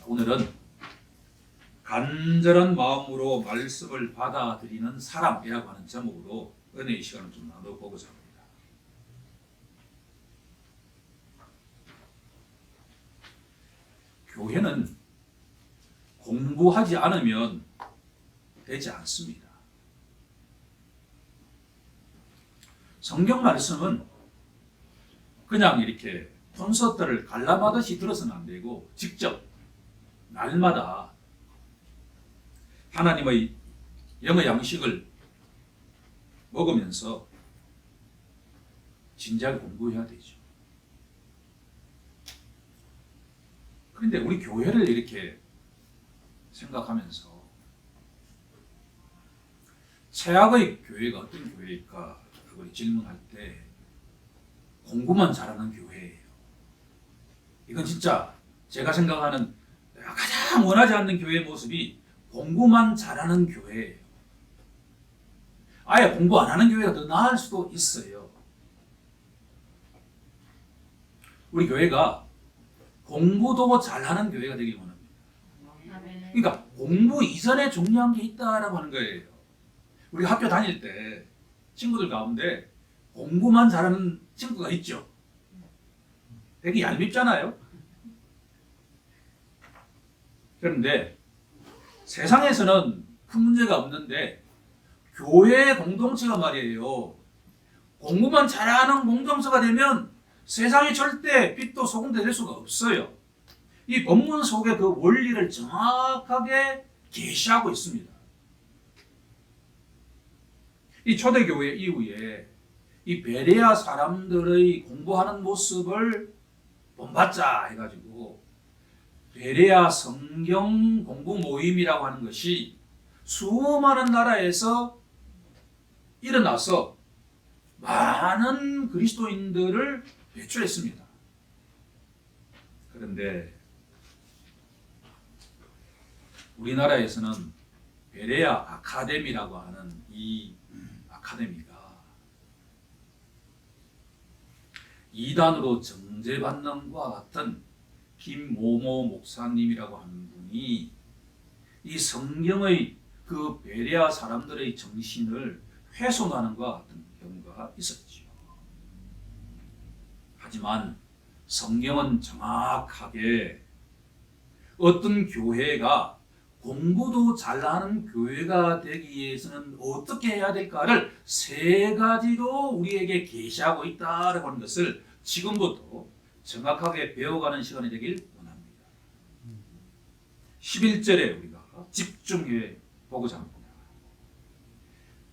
오늘은 간절한 마음으로 말씀을 받아들이는 사람이라고 하는 제목으로 은혜의 시간을 좀 나눠보고자 합니다. 교회는 공부하지 않으면 되지 않습니다. 성경 말씀은 그냥 이렇게 콘서트를 관람하듯이 들어서는 안 되고 직접 날마다 하나님의 영의 양식을 먹으면서 진지하게 공부해야 되죠. 그런데 우리 교회를 이렇게 생각하면서 최악의 교회가 어떤 교회일까 그걸 질문할 때 공부만 잘하는 교회예요. 이건 진짜 제가 생각하는 가장 원하지 않는 교회의 모습이 공부만 잘하는 교회예요. 아예 공부 안 하는 교회가 더 나을 수도 있어요. 우리 교회가 공부도 잘하는 교회가 되길 원합니다. 그러니까 공부 이전에 중요한 게 있다라고 하는 거예요. 우리가 학교 다닐 때 친구들 가운데 공부만 잘하는 친구가 있죠. 되게 얄밉잖아요. 그런데 세상에서는 큰 문제가 없는데 교회 공동체가 말이에요. 공부만 잘하는 공동체가 되면 세상에 절대 빛도 소금도 될 수가 없어요. 이 본문 속에 그 원리를 정확하게 계시하고 있습니다. 이 초대교회 이후에 이 베레아 사람들의 공부하는 모습을 본받자 해가지고 베레아 성경 공부 모임이라고 하는 것이 수많은 나라에서 일어나서 많은 그리스도인들을 배출했습니다. 그런데 우리나라에서는 베레아 아카데미라고 하는 이 아카데미가 이단으로 정죄받는 것과 같은 김모모 목사님이라고 하는 분이 이 성경의 그 베레아 사람들의 정신을 훼손하는 것과 같은 경우가 있었죠. 하지만 성경은 정확하게 어떤 교회가 공부도 잘하는 교회가 되기 위해서는 어떻게 해야 될까를 세 가지로 우리에게 계시하고 있다라고 하는 것을 지금부터 정확하게 배워가는 시간이 되길 원합니다. 11절에 우리가 집중해 보고자 합니다.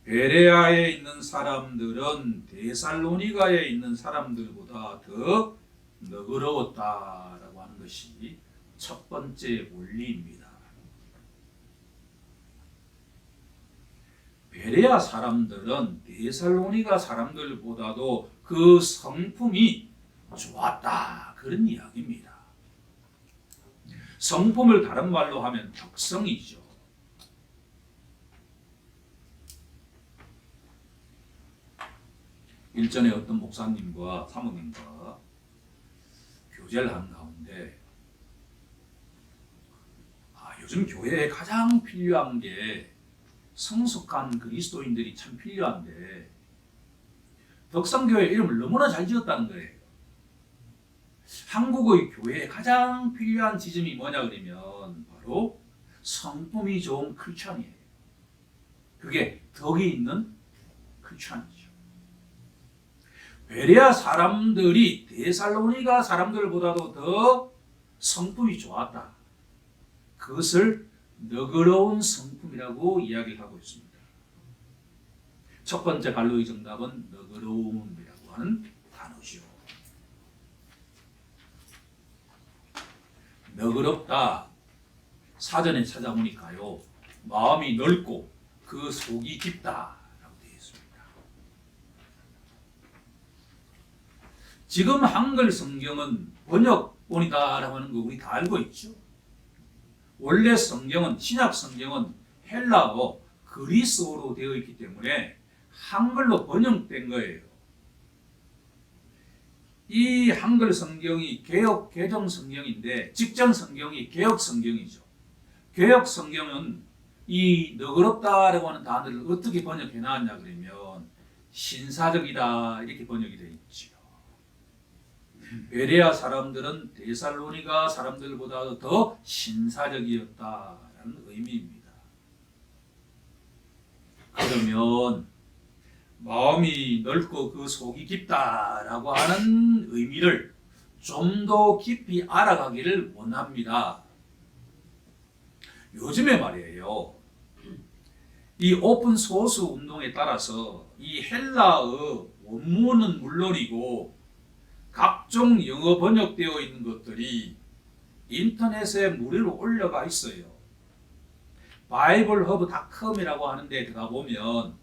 베레아에 있는 사람들은 데살로니가에 있는 사람들보다 더 너그러웠다라고 하는 것이 첫 번째 원리입니다. 베레아 사람들은 데살로니가 사람들보다도 그 성품이 좋았다 그런 이야기입니다. 성품을 다른 말로 하면 덕성이죠. 일전에 어떤 목사님과 사모님과 교제를 하는 가운데 요즘 교회에 가장 필요한 게 성숙한 그리스도인들이 참 필요한데 덕성교회 이름을 너무나 잘 지었다는 거예요. 한국의 교회에 가장 필요한 지점이 뭐냐 그러면 바로 성품이 좋은 크리스천이에요. 그게 덕이 있는 크리스천이죠. 베레아 사람들이 데살로니가 사람들보다도 더 성품이 좋았다. 그것을 너그러운 성품이라고 이야기를 하고 있습니다. 첫 번째 갈로의 정답은 너그러움이라고 하는 단어죠. 너그럽다. 사전에 찾아보니까요. 마음이 넓고 그 속이 깊다라고 되어 있습니다. 지금 한글 성경은 번역본이다라고 하는 거 우리 다 알고 있죠. 원래 성경은 신약 성경은 헬라어, 그리스어로 되어 있기 때문에 한글로 번역된 거예요. 이 한글 성경이 개역 개정 성경인데 직전 성경이 개역 성경이죠. 개역 성경은 이 너그럽다라고 하는 단어를 어떻게 번역해 놨냐 그러면 신사적이다 이렇게 번역이 되어 있죠. 베레아 사람들은 데살로니가 사람들보다 더 신사적이었다라는 의미입니다. 그러면 마음이 넓고 그 속이 깊다라고 하는 의미를 좀 더 깊이 알아가기를 원합니다. 요즘에 말이에요. 이 오픈 소스 운동에 따라서 이 헬라어 원문은 물론이고 각종 영어 번역되어 있는 것들이 인터넷에 무료로 올라가 있어요. 바이블허브닷컴이라고 하는 데 들어가 보면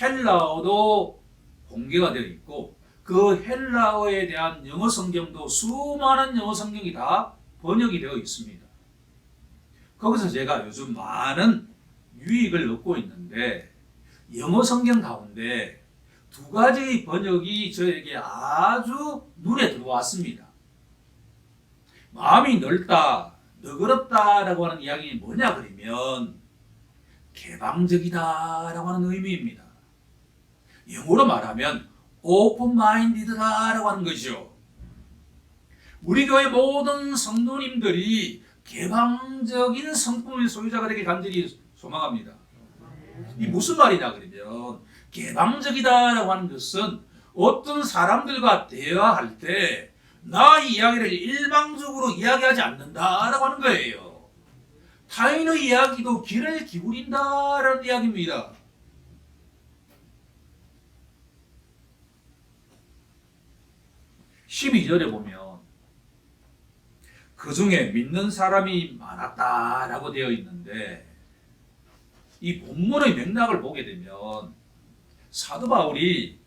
헬라어도 공개가 되어 있고 그 헬라어에 대한 영어 성경도 수많은 영어 성경이 다 번역이 되어 있습니다. 거기서 제가 요즘 많은 유익을 얻고 있는데 영어 성경 가운데 두 가지 번역이 저에게 아주 눈에 들어왔습니다. 마음이 넓다, 너그럽다라고 하는 이야기는 뭐냐 그러면 개방적이다라고 하는 의미입니다. 영어로 말하면 오픈마인디드다라고 하는 것이죠. 우리 교회 모든 성도님들이 개방적인 성품의 소유자가 되길 간절히 소망합니다. 이 무슨 말이냐 그러면 개방적이다라고 하는 것은 어떤 사람들과 대화할 때 나 이야기를 일방적으로 이야기하지 않는다라고 하는 거예요. 타인의 이야기도 귀를 기울인다라는 이야기입니다. (12절에) 보면 그 중에 믿는 사람이 많았다라고 되어 있는데 이 본문의 맥락을 보게 되면 사도 바울이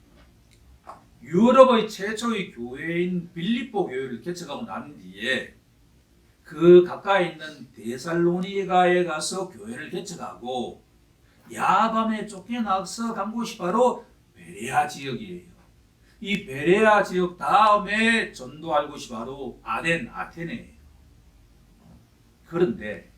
유럽의 최초의 교회인 빌립보 교회를 개척하고 난 뒤에 그 가까이 있는 데살로니가에 가서 교회를 개척하고 야밤에 쫓겨나서 간 곳이 바로 베레아 지역이에요. 이 베레아 지역 다음에 전도할 곳이 바로 아테네예요. 그런데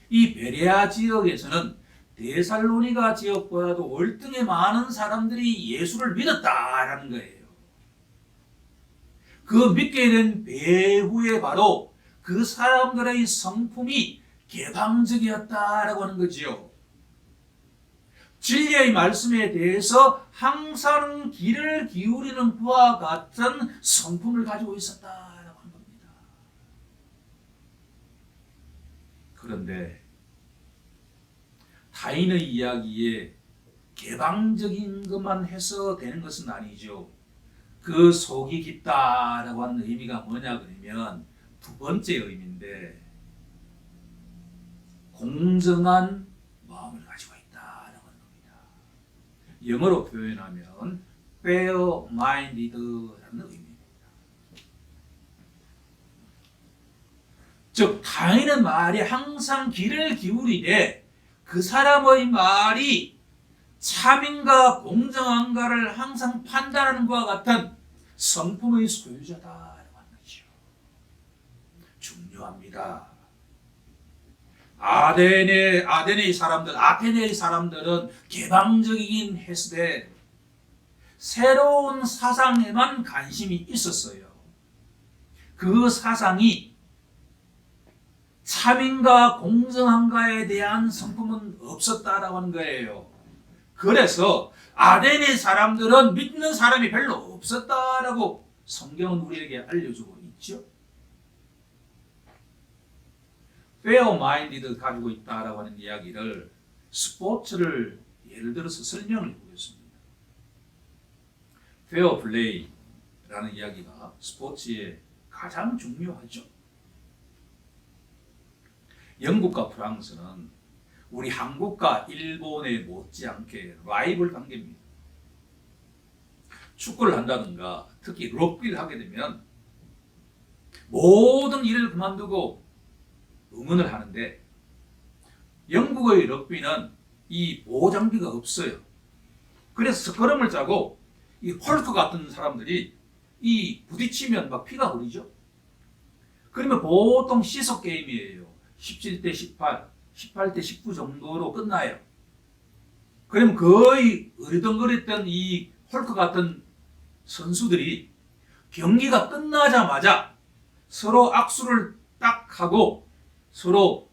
이 베레아 지역에서는 데살로니가 지역보다도 월등히 많은 사람들이 예수를 믿었다라는 거예요. 그 믿게 된 배후에 바로 그 사람들의 성품이 개방적이었다라고 하는 거지요. 진리의 말씀에 대해서 항상 귀를 기울이는 그와 같은 성품을 가지고 있었다라고 하는 겁니다. 그런데 타인의 이야기에 개방적인 것만 해서 되는 것은 아니죠. 그 속이 깊다라고 하는 의미가 뭐냐 그러면 두 번째 의미인데 공정한 마음을 가지고 있다라고 하는 겁니다. 영어로 표현하면 fair-minded라는 의미입니다. 즉 타인의 말에 항상 귀를 기울이되 그 사람의 말이 참인가 공정한가를 항상 판단하는 것과 같은 성품의 소유자다라고 하는 것이죠. 중요합니다. 아테네의 사람들은 개방적이긴 했으되 새로운 사상에만 관심이 있었어요. 그 사상이 참인가 공정한가에 대한 성품은 없었다라고 하는 거예요. 그래서 아테네 사람들은 믿는 사람이 별로 없었다라고 성경은 우리에게 알려주고 있죠. 페어마인디드 가지고 있다라고 하는 이야기를 스포츠를 예를 들어서 설명을 해보겠습니다. 페어플레이라는 이야기가 스포츠에 가장 중요하죠. 영국과 프랑스는 우리 한국과 일본에 못지않게 라이벌 관계입니다. 축구를 한다든가 특히 럭비를 하게 되면 모든 일을 그만두고 응원을 하는데 영국의 럭비는 이 보호장비가 없어요. 그래서 스크럼을 짜고 이 헐크 같은 사람들이 이 부딪히면 막 피가 흐르죠. 그러면 보통 시속 게임이에요. 17대 18, 18대 19 정도로 끝나요. 그러면 거의 어리덩거렸던 이 헐크 같은 선수들이 경기가 끝나자마자 서로 악수를 딱 하고 서로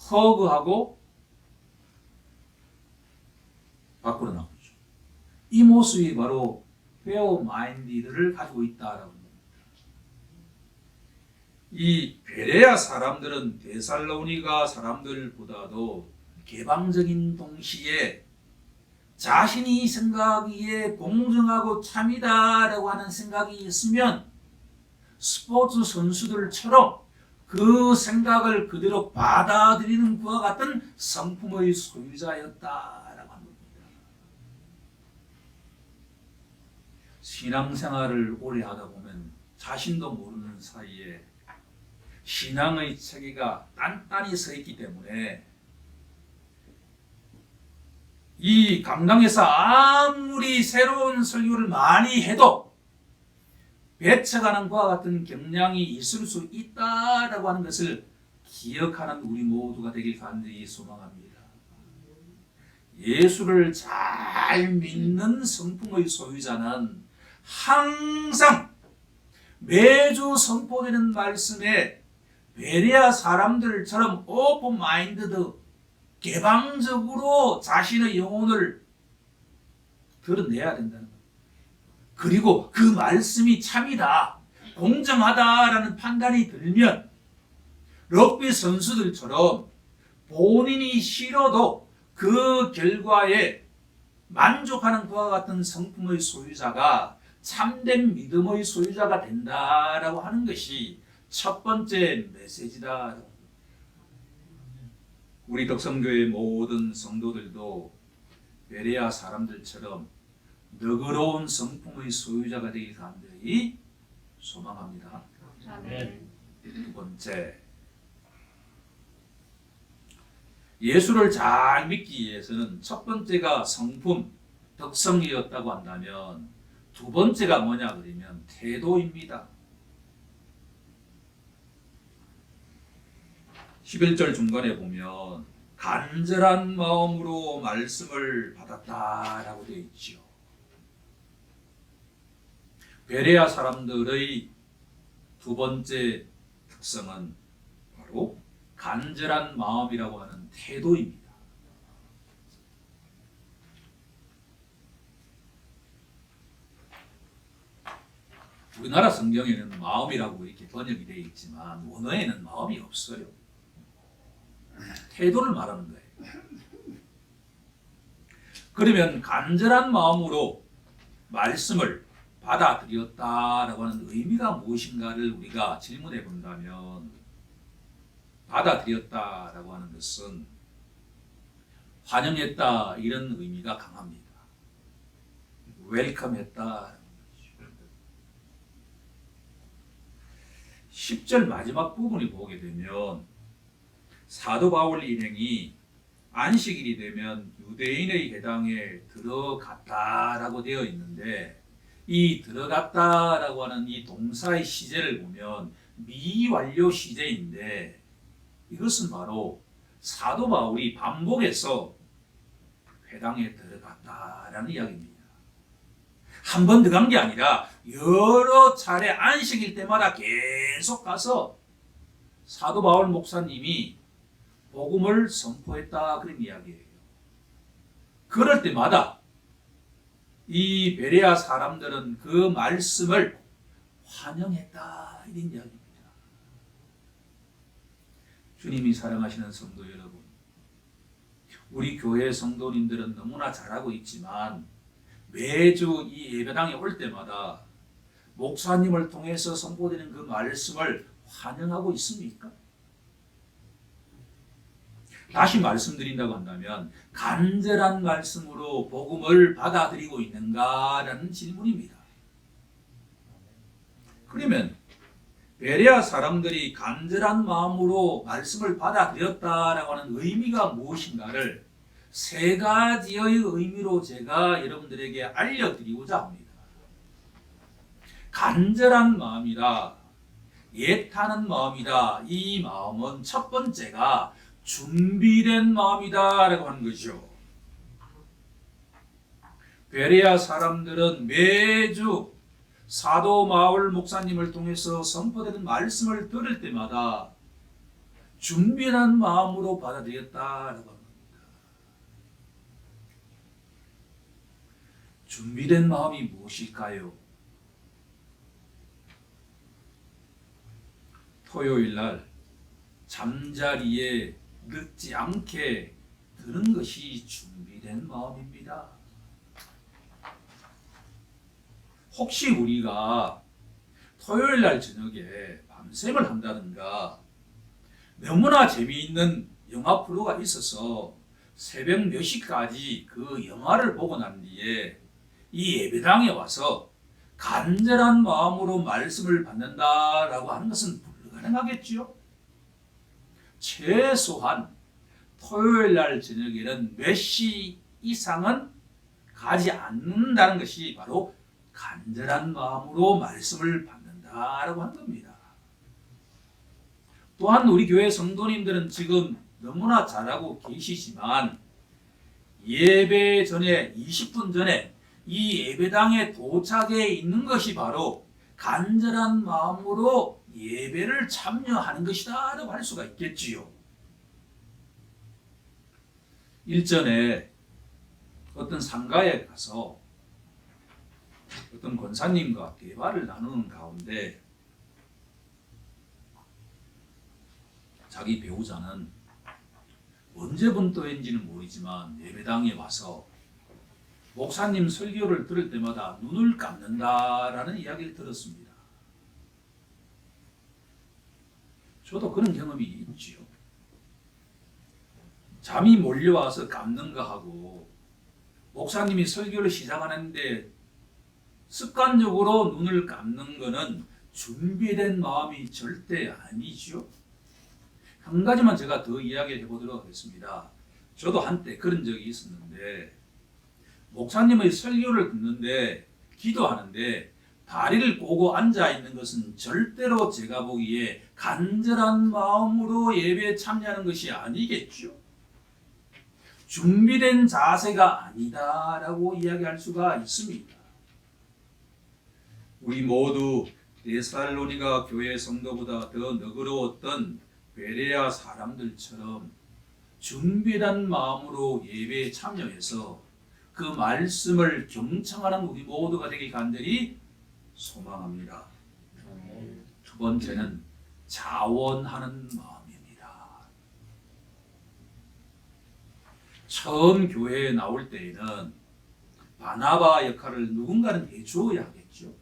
허그하고 밖으로 나오죠. 이 모습이 바로 페어 마인디드를 가지고 있다라고 합니다. 이 베레아 사람들은 데살로니가 사람들보다도 개방적인 동시에 자신이 생각하기에 공정하고 참이다라고 하는 생각이 있으면 스포츠 선수들처럼 그 생각을 그대로 받아들이는 것과 같은 성품의 소유자였다라고 합니다. 신앙생활을 오래 하다 보면 자신도 모르는 사이에 신앙의 체계가 단단히 서 있기 때문에 이 강당에서 아무리 새로운 설교를 많이 해도 배쳐가는 것과 같은 경향이 있을 수 있다라고 하는 것을 기억하는 우리 모두가 되길 간절히 소망합니다. 예수를 잘 믿는 성품의 소유자는 항상 매주 선포되는 말씀에 베레아 사람들처럼 오픈 마인드드 개방적으로 자신의 영혼을 드러내야 된다는 것. 그리고 그 말씀이 참이다, 공정하다라는 판단이 들면 럭비 선수들처럼 본인이 싫어도 그 결과에 만족하는 것과 같은 성품의 소유자가 참된 믿음의 소유자가 된다라고 하는 것이 첫 번째 메시지다. 우리 덕성교회 모든 성도들도 베레아 사람들처럼 너그러운 성품의 소유자가 되길 간절히 소망합니다. 두 번째, 예수를 잘 믿기 위해서는 첫 번째가 성품, 덕성이었다고 한다면 두 번째가 뭐냐 그러면 태도입니다. 11절 중간에 보면 간절한 마음으로 말씀을 받았다라고 되어 있지요. 베레아 사람들의 두 번째 특성은 바로 간절한 마음이라고 하는 태도입니다. 우리나라 성경에는 마음이라고 이렇게 번역이 되어 있지만 원어에는 마음이 없어요. 태도를 말하는 거예요. 그러면 간절한 마음으로 말씀을 받아들였다라고 하는 의미가 무엇인가를 우리가 질문해 본다면 받아들였다라고 하는 것은 환영했다 이런 의미가 강합니다. 웰컴했다. 10절 마지막 부분을 보게 되면 사도 바울 일행이 안식일이 되면 유대인의 회당에 들어갔다라고 되어 있는데 이 들어갔다라고 하는 이 동사의 시제를 보면 미완료 시제인데 이것은 바로 사도 바울이 반복해서 회당에 들어갔다라는 이야기입니다. 한 번 들어간 게 아니라 여러 차례 안식일 때마다 계속 가서 사도 바울 목사님이 복음을 선포했다 그런 이야기예요. 그럴 때마다 이 베레아 사람들은 그 말씀을 환영했다 이런 이야기입니다. 주님이 사랑하시는 성도 여러분, 우리 교회 성도님들은 너무나 잘하고 있지만 매주 이 예배당에 올 때마다 목사님을 통해서 선포되는 그 말씀을 환영하고 있습니까? 다시 말씀드린다고 한다면 간절한 말씀으로 복음을 받아들이고 있는가라는 질문입니다. 그러면 베레아 사람들이 간절한 마음으로 말씀을 받아들였다라고 하는 의미가 무엇인가를 세 가지의 의미로 제가 여러분들에게 알려드리고자 합니다. 간절한 마음이다. 애타는 마음이다. 이 마음은 첫 번째가 준비된 마음이다 라고 하는 것이죠. 베레아 사람들은 매주 사도 마울 목사님을 통해서 선포되는 말씀을 들을 때마다 준비한 마음으로 받아들였다라고 합니다. 준비된 마음이 무엇일까요? 토요일 날 잠자리에 늦지 않게 드는 것이 준비된 마음입니다. 혹시 우리가 토요일 날 저녁에 밤샘을 한다든가 너무나 재미있는 영화 프로가 있어서 새벽 몇 시까지 그 영화를 보고 난 뒤에 이 예배당에 와서 간절한 마음으로 말씀을 받는다라고 하는 것은 불가능하겠지요. 최소한 토요일 날 저녁에는 몇 시 이상은 가지 않는다는 것이 바로 간절한 마음으로 말씀을 받는다라고 하는 겁니다. 또한 우리 교회 성도님들은 지금 너무나 잘하고 계시지만 예배 전에 20분 전에 이 예배당에 도착해 있는 것이 바로 간절한 마음으로 예배를 참여하는 것이다 라고 할 수가 있겠지요. 일전에 어떤 상가에 가서 어떤 권사님과 대화를 나누는 가운데 자기 배우자는 언제부터인지는 모르지만 예배당에 와서 목사님 설교를 들을 때마다 눈을 감는다라는 이야기를 들었습니다. 저도 그런 경험이 있지요. 잠이 몰려와서 감는가 하고 목사님이 설교를 시작하는데 습관적으로 눈을 감는 것은 준비된 마음이 절대 아니지요. 한 가지만 제가 더 이야기해 보도록 하겠습니다. 저도 한때 그런 적이 있었는데 목사님의 설교를 듣는데 기도하는데 다리를 꼬고 앉아 있는 것은 절대로 제가 보기에 간절한 마음으로 예배에 참여하는 것이 아니겠죠. 준비된 자세가 아니다라고 이야기할 수가 있습니다. 우리 모두 데살로니가 교회 성도보다 더 너그러웠던 베레아 사람들처럼 준비된 마음으로 예배에 참여해서 그 말씀을 경청하는 우리 모두가 되길 간절히 소망합니다. 두 번째는 자원하는 마음입니다. 처음 교회에 나올 때에는 바나바 역할을 누군가는 해주어야 하겠죠.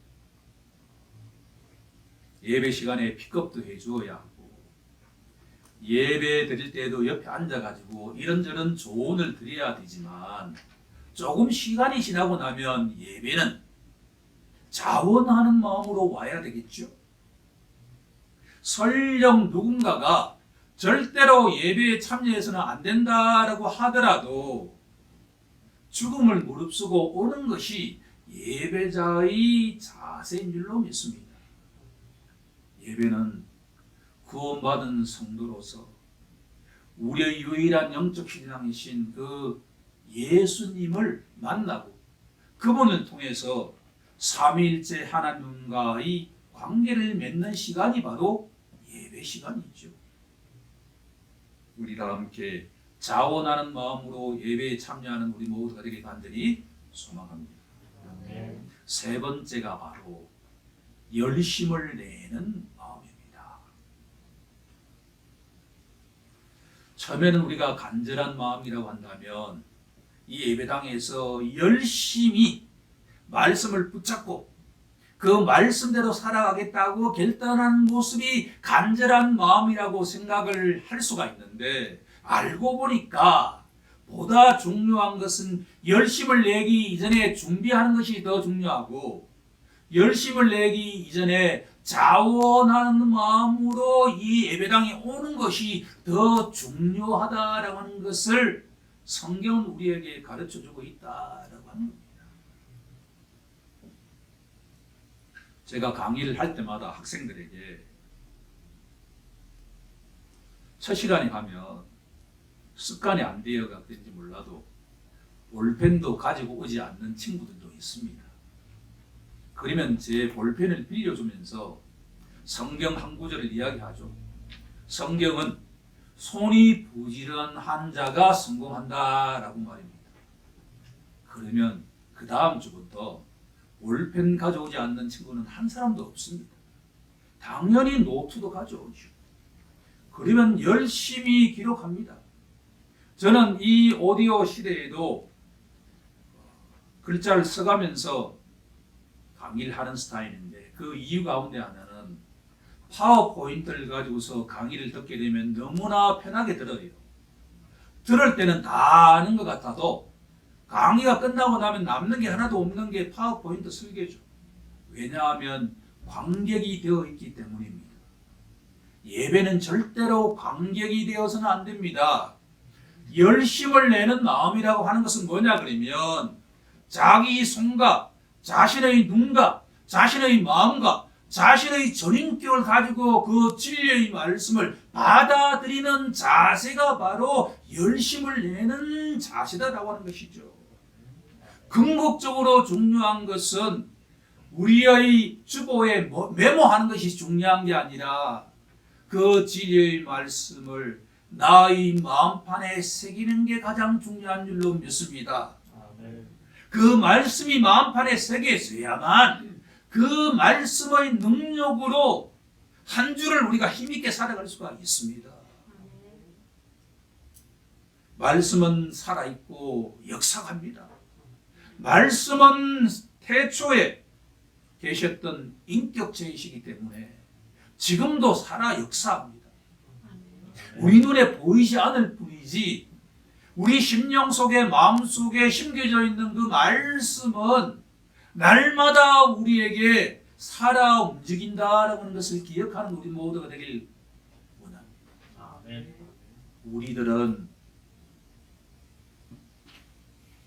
예배 시간에 픽업도 해주어야 하고 예배 드릴 때도 옆에 앉아가지고 이런저런 조언을 드려야 되지만 조금 시간이 지나고 나면 예배는 자원하는 마음으로 와야 되겠죠. 설령 누군가가 절대로 예배에 참여해서는 안 된다라고 하더라도 죽음을 무릅쓰고 오는 것이 예배자의 자세인 줄로 믿습니다. 예배는 구원받은 성도로서 우리의 유일한 영적 신앙이신 그 예수님을 만나고 그분을 통해서 삼위일체 하나님과의 관계를 맺는 시간이 바로 예배 시간이죠. 우리 다 함께 자원하는 마음으로 예배에 참여하는 우리 모두가 되길 간절히 소망합니다. 세 번째가 바로 열심을 내는 마음입니다. 처음에는 우리가 간절한 마음이라고 한다면 이 예배당에서 열심히 말씀을 붙잡고 그 말씀대로 살아가겠다고 결단한 모습이 간절한 마음이라고 생각을 할 수가 있는데 알고 보니까 보다 중요한 것은 열심을 내기 이전에 준비하는 것이 더 중요하고 열심을 내기 이전에 자원하는 마음으로 이 예배당에 오는 것이 더 중요하다라고 하는 것을 성경은 우리에게 가르쳐주고 있다라고 하는 겁니다. 제가 강의를 할 때마다 학생들에게 첫 시간에 가면 습관이 안 되어갔는지 몰라도 볼펜도 가지고 오지 않는 친구들도 있습니다. 그러면 제 볼펜을 빌려주면서 성경 한 구절을 이야기하죠. 성경은 손이 부지런한 자가 성공한다라고 말입니다. 그러면 그 다음 주부터 볼펜 가져오지 않는 친구는 한 사람도 없습니다. 당연히 노트도 가져오죠. 그러면 열심히 기록합니다. 저는 이 오디오 시대에도 글자를 써가면서 강의를 하는 스타일인데 그 이유 가운데 하나는 파워포인트를 가지고서 강의를 듣게 되면 너무나 편하게 들어요. 들을 때는 다 아는 것 같아도 강의가 끝나고 나면 남는 게 하나도 없는 게 파워포인트 설계죠. 왜냐하면 관객이 되어 있기 때문입니다. 예배는 절대로 관객이 되어서는 안 됩니다. 열심을 내는 마음이라고 하는 것은 뭐냐 그러면 자기 손과 자신의 눈과 자신의 마음과 자신의 전인격을 가지고 그 진리의 말씀을 받아들이는 자세가 바로 열심을 내는 자세다라고 하는 것이죠. 궁극적으로 중요한 것은 우리의 주보에 메모하는 것이 중요한 게 아니라 그 진리의 말씀을 나의 마음판에 새기는 게 가장 중요한 줄로 믿습니다. 그 말씀이 마음판에 새겨져야만 그 말씀의 능력으로 한 주를 우리가 힘있게 살아갈 수가 있습니다. 말씀은 살아있고 역사합니다. 말씀은 태초에 계셨던 인격체이시기 때문에 지금도 살아 역사합니다. 우리 눈에 보이지 않을 뿐이지 우리 심령 속에 마음 속에 심겨져 있는 그 말씀은 날마다 우리에게 살아 움직인다라고 하는 것을 기억하는 우리 모두가 되길 원합니다. 우리들은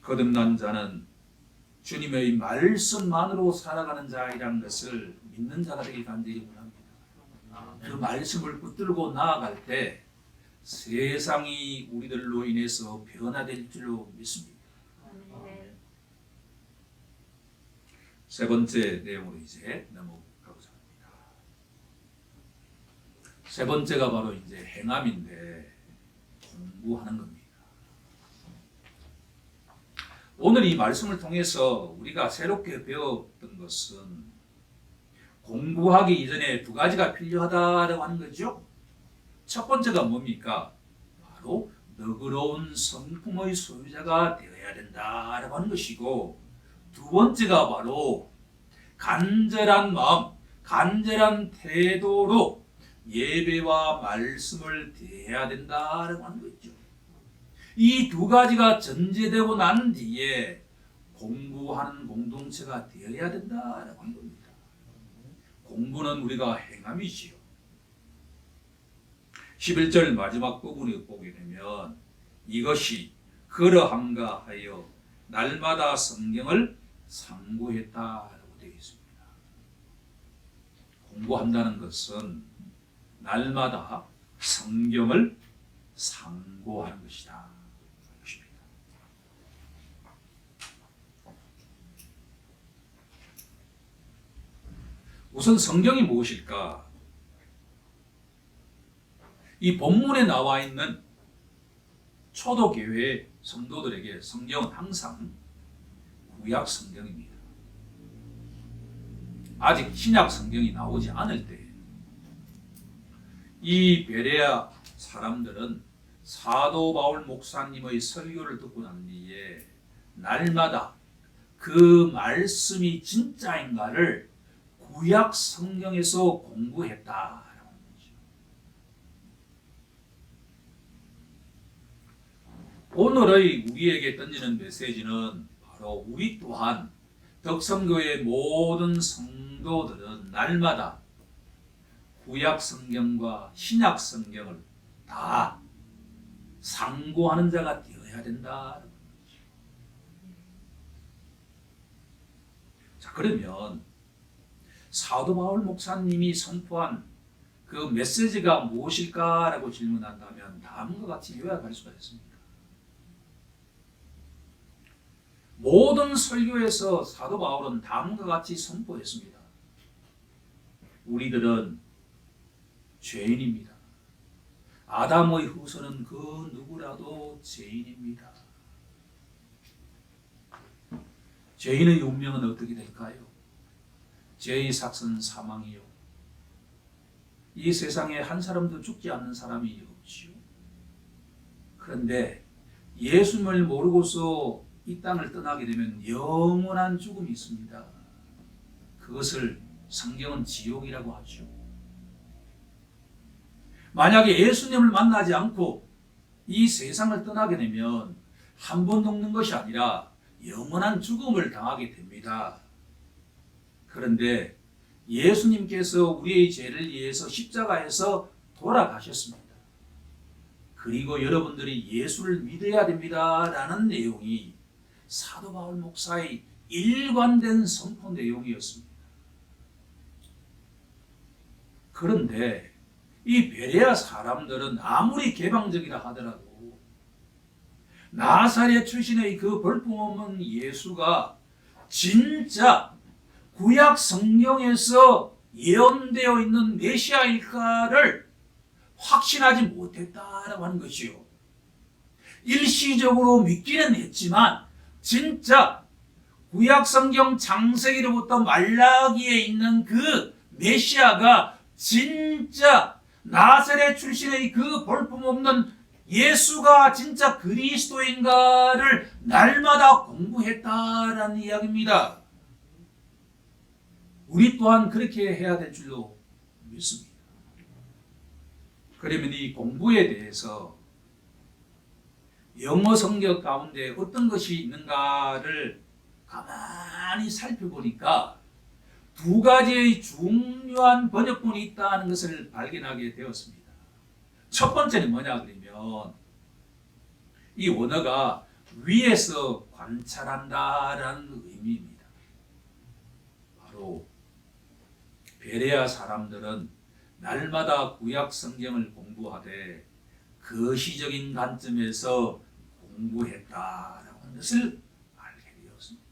거듭난 자는 주님의 말씀만으로 살아가는 자이라는 것을 믿는 자가 되길 간절히 원합니다. 그 말씀을 붙들고 나아갈 때 세상이 우리들로 인해서 변화될 줄로 믿습니다. 세 번째 내용으로 이제 넘어가고자 합니다. 세 번째가 바로 이제 행함인데 공부하는 겁니다. 오늘 이 말씀을 통해서 우리가 새롭게 배웠던 것은 공부하기 이전에 두 가지가 필요하다고 하는 거죠. 첫 번째가 뭡니까? 바로 너그러운 성품의 소유자가 되어야 된다라고 하는 것이고, 두 번째가 바로 간절한 마음, 간절한 태도로 예배와 말씀을 대해야 된다라고 하는 거죠. 이 두 가지가 전제되고 난 뒤에 공부하는 공동체가 되어야 된다라고 하는 겁니다. 공부는 우리가 행함이지요. 11절 마지막 부분을 보게 되면 이것이 그러한가 하여 날마다 성경을 상고했다라고 되어 있습니다. 공부한다는 것은 날마다 성경을 상고하는 것이다. 우선 성경이 무엇일까? 이 본문에 나와 있는 초도교회 성도들에게 성경은 항상 구약 성경입니다. 아직 신약 성경이 나오지 않을 때 이 베레아 사람들은 사도 바울 목사님의 설교를 듣고 난 뒤에 날마다 그 말씀이 진짜인가를 구약 성경에서 공부했다라는 거죠. 오늘의 우리에게 던지는 메시지는 바로 우리 또한 덕성교회 모든 성도들은 날마다 구약 성경과 신약 성경을 다 상고하는 자가 되어야 된다는 거죠. 자, 그러면 사도 바울 목사님이 선포한 그 메시지가 무엇일까라고 질문한다면 다음과 같이 요약할 수가 있습니다. 모든 설교에서 사도 바울은 다음과 같이 선포했습니다. 우리들은 죄인입니다. 아담의 후손은 그 누구라도 죄인입니다. 죄인의 운명은 어떻게 될까요? 죄의 삭은 사망이요. 이 세상에 한 사람도 죽지 않는 사람이 없지요. 그런데 예수님을 모르고서 이 땅을 떠나게 되면 영원한 죽음이 있습니다. 그것을 성경은 지옥이라고 하죠. 만약에 예수님을 만나지 않고 이 세상을 떠나게 되면 한 번 죽는 것이 아니라 영원한 죽음을 당하게 됩니다. 그런데 예수님께서 우리의 죄를 위해서 십자가에서 돌아가셨습니다. 그리고 여러분들이 예수를 믿어야 됩니다라는 내용이 사도 바울 목사의 일관된 선포 내용이었습니다. 그런데 이 베레아 사람들은 아무리 개방적이라 하더라도 나사렛 출신의 그 볼품없는 예수가 진짜 구약 성경에서 예언되어 있는 메시아일까를 확신하지 못했다라고 하는 것이요. 일시적으로 믿기는 했지만 진짜 구약 성경 창세기로부터 말라기에 있는 그 메시아가 진짜 나사렛 출신의 그 볼품없는 예수가 진짜 그리스도인가를 날마다 공부했다라는 이야기입니다. 우리 또한 그렇게 해야 될 줄로 믿습니다. 그러면 이 공부에 대해서 영어 성경 가운데 어떤 것이 있는가를 가만히 살펴보니까 두 가지의 중요한 번역본이 있다는 것을 발견하게 되었습니다. 첫 번째는 뭐냐 그러면 이 원어가 위에서 관찰한다라는 의미입니다. 바로 베레아 사람들은 날마다 구약 성경을 공부하되 거시적인 관점에서 공부했다라고 하는 것을 알게 되었습니다.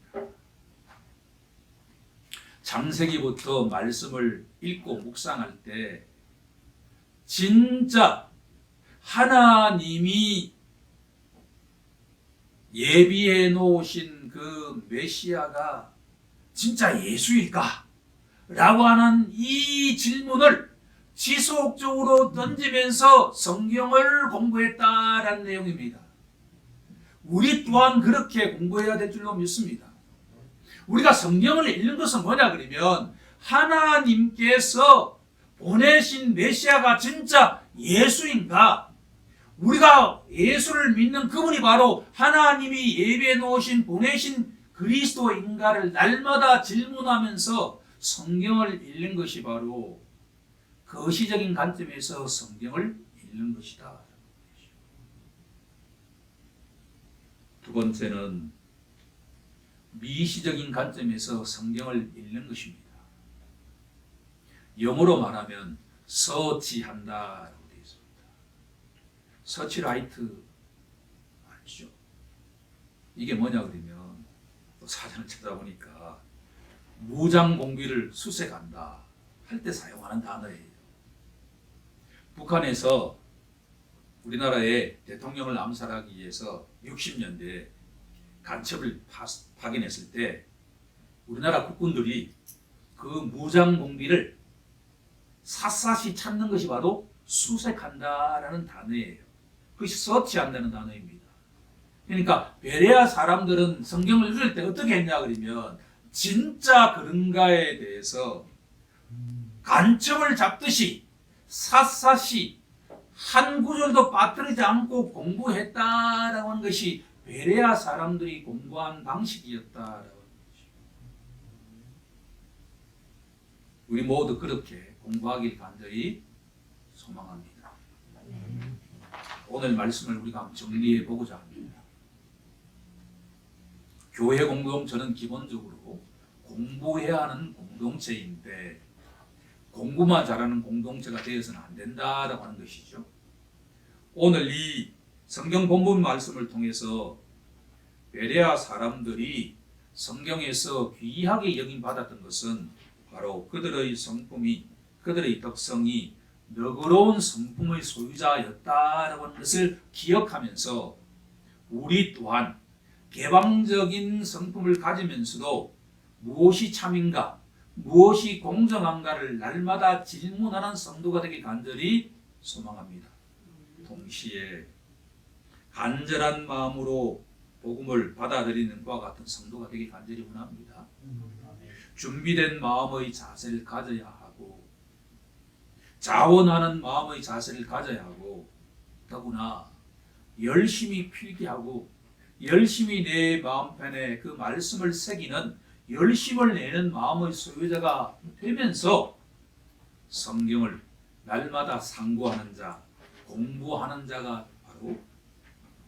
창세기부터 말씀을 읽고 묵상할 때 진짜 하나님이 예비해 놓으신 그 메시아가 진짜 예수일까? 라고 하는 이 질문을 지속적으로 던지면서 성경을 공부했다라는 내용입니다. 우리 또한 그렇게 공부해야 될 줄로 믿습니다. 우리가 성경을 읽는 것은 뭐냐 그러면 하나님께서 보내신 메시아가 진짜 예수인가? 우리가 예수를 믿는 그분이 바로 하나님이 예비해 놓으신 보내신 그리스도인가를 날마다 질문하면서 성경을 읽는 것이 바로 거시적인 관점에서 성경을 읽는 것이다. 두 번째는 미시적인 관점에서 성경을 읽는 것입니다. 영어로 말하면 서치한다라고 되어 있습니다. 서치라이트 아시죠? 이게 뭐냐 그러면 사전을 찾아보니까 무장공비를 수색한다 할 때 사용하는 단어예요. 북한에서 우리나라의 대통령을 암살하기 위해서 60년대에 간첩을 파견했을 때 우리나라 국군들이 그 무장공비를 샅샅이 찾는 것이 바로 수색한다라는 단어예요. 그것이 서치한다는 단어입니다. 그러니까 베레아 사람들은 성경을 읽을 때 어떻게 했냐 그러면 진짜 그런가에 대해서 간첩을 잡듯이 샅샅이 한 구절도 빠뜨리지 않고 공부했다라고 하는 것이 베레아 사람들이 공부한 방식이었다라고 하는 것이죠. 우리 모두 그렇게 공부하길 간절히 소망합니다. 오늘 말씀을 우리가 한번 정리해 보고자 합니다. 교회 공동체는 기본적으로 공부해야 하는 공동체인데 공부만 잘하는 공동체가 되어서는 안 된다라고 하는 것이죠. 오늘 이 성경 본문 말씀을 통해서 베레아 사람들이 성경에서 귀하게 여김받았던 것은 바로 그들의 성품이, 그들의 덕성이 너그러운 성품의 소유자였다라고 하는 것을 기억하면서 우리 또한 개방적인 성품을 가지면서도 무엇이 참인가, 무엇이 공정한가를 날마다 질문하는 성도가 되길 간절히 소망합니다. 동시에 간절한 마음으로 복음을 받아들이는 것과 같은 성도가 되길 간절히 원합니다. 준비된 마음의 자세를 가져야 하고 자원하는 마음의 자세를 가져야 하고 더구나 열심히 필기하고 열심히 내 마음편에 그 말씀을 새기는 열심을 내는 마음의 소유자가 되면서 성경을 날마다 상고하는 자, 공부하는 자가 바로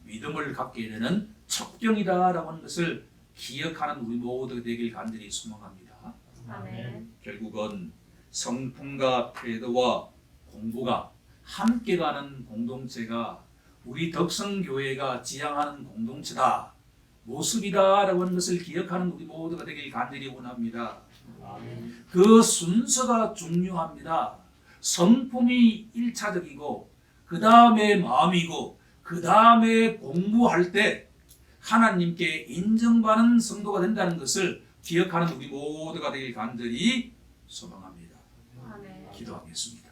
믿음을 갖게 되는 척경이다라고 하는 것을 기억하는 우리 모두가 되길 간절히 소망합니다. 아멘. 결국은 성품과 태도와 공부가 함께 가는 공동체가 우리 덕성교회가 지향하는 공동체다, 모습이다라고 하는 것을 기억하는 우리 모두가 되길 간절히 원합니다. 아멘. 그 순서가 중요합니다. 성품이 1차적이고 그 다음에 마음이고 그 다음에 공부할 때 하나님께 인정받는 성도가 된다는 것을 기억하는 우리 모두가 되길 간절히 소망합니다. 아멘. 기도하겠습니다.